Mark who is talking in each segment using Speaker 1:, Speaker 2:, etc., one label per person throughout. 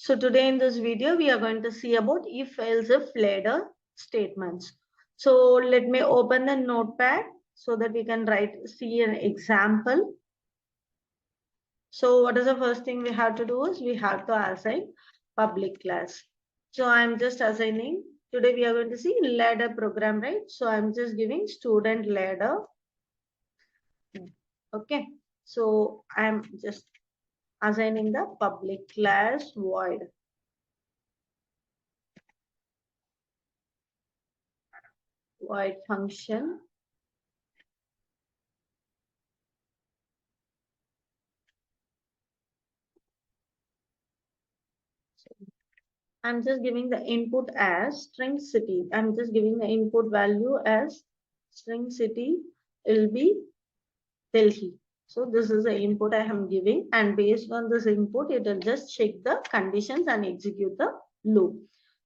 Speaker 1: So today in this video, we are going to see about if, else, if ladder statements. So let me open the notepad so that we can see an example. So what is the first thing we have to do is we have to assign public class. So I'm just assigning, today we are going to see ladder program, right? So I'm just giving student ladder. Okay. So I'm just assigning the public class void function. I'm just giving the input as string city. I'm just giving the input value as string city will be Delhi. So this is the input I am giving, and based on this input, it will just check the conditions and execute the loop.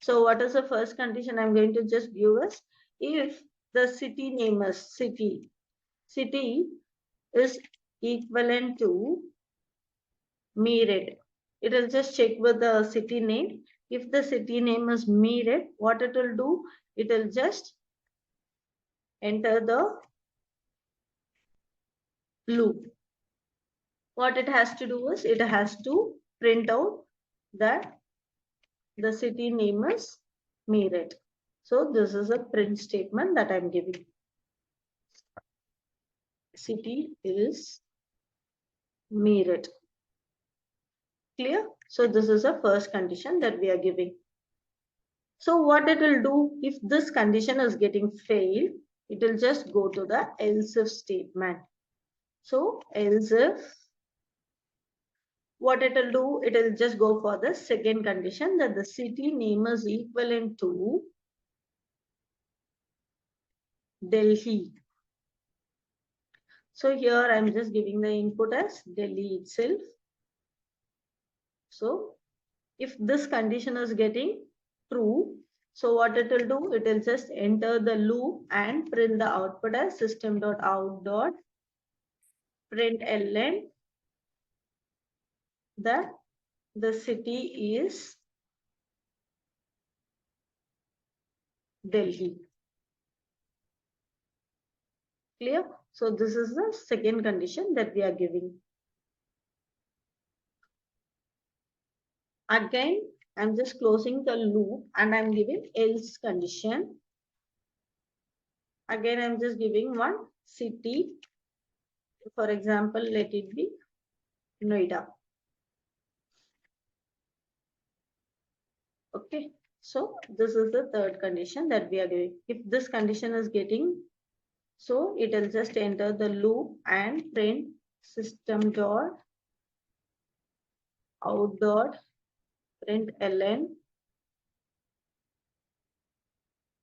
Speaker 1: So what is the first condition I'm going to just give us? If the city name is city is equivalent to Meerut. It will just check with the city name. If the city name is Meerut, what it will do? It will just enter the loop. What it has to do is it has to print out that the city name is Meerut. So this is a print statement that I'm giving. City is Meerut. Clear? So this is the first condition that we are giving. So what it will do if this condition is getting failed, it will just go to the else if statement. So else if, what it will do, it will just go for the second condition that the city name is equivalent to Delhi. So here I'm just giving the input as Delhi itself. So if this condition is getting true, so what it will do, it will just enter the loop and print the output as system.out.println that the city is Delhi. Clear? So this is the second condition that we are giving. Again, I'm just closing the loop and I'm giving else condition. Again, I'm just giving one city. For example, let it be Noida. Okay. So this is the third condition that we are giving. If this condition is getting, so it will just enter the loop and print system.out.println.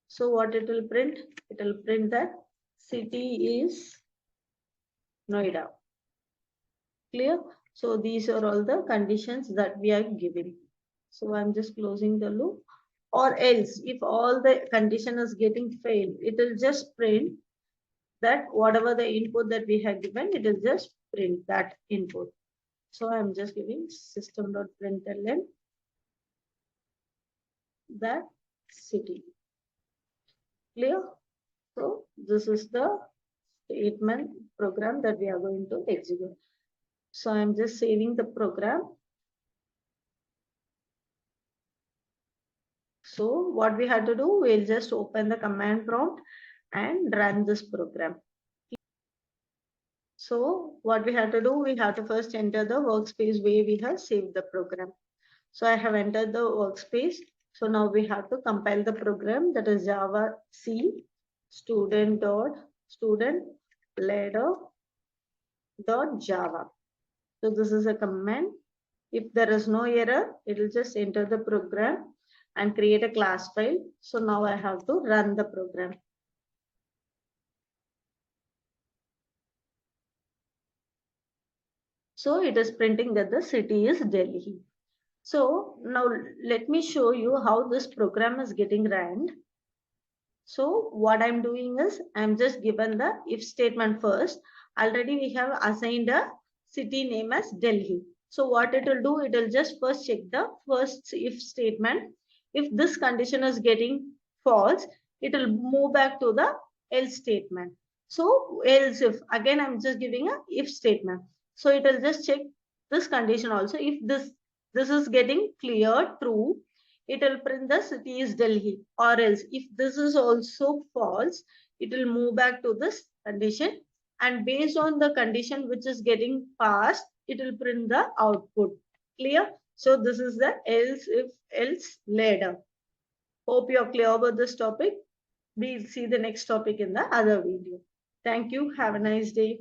Speaker 1: So what it will print? It will print that city is Noida. Clear? So these are all the conditions that we are giving. So I'm just closing the loop. Or else, if all the condition is getting failed, it will just print that whatever the input that we have given, it will just print that input. So I'm just giving system.println that city. Clear? So this is the statement program that we are going to execute. So I'm just saving the program. So what we have to do, we'll just open the command prompt and run this program. So what we have to do, we have to first enter the workspace where we have saved the program. So I have entered the workspace. So now we have to compile the program, that is Java C student.ladder.java. So this is a command. If there is no error, it will just enter the program and create a class file. So now I have to run the program. So it is printing that the city is Delhi. So now let me show you how this program is getting run. So what I'm doing is I'm just given the if statement first. Already we have assigned a city name as Delhi. So what it will do, it will just first check the first if statement. If this condition is getting false, it will move back to the else statement. So else if, again I'm just giving a if statement. So it will just check this condition also. If this is getting cleared true, it will print the city is Delhi. Or else if this is also false, it will move back to this condition, and based on the condition which is getting passed, it will print the output. Clear? So this is the else if else ladder. Hope you are clear about this topic. We'll see the next topic in the other video. Thank you. Have a nice day.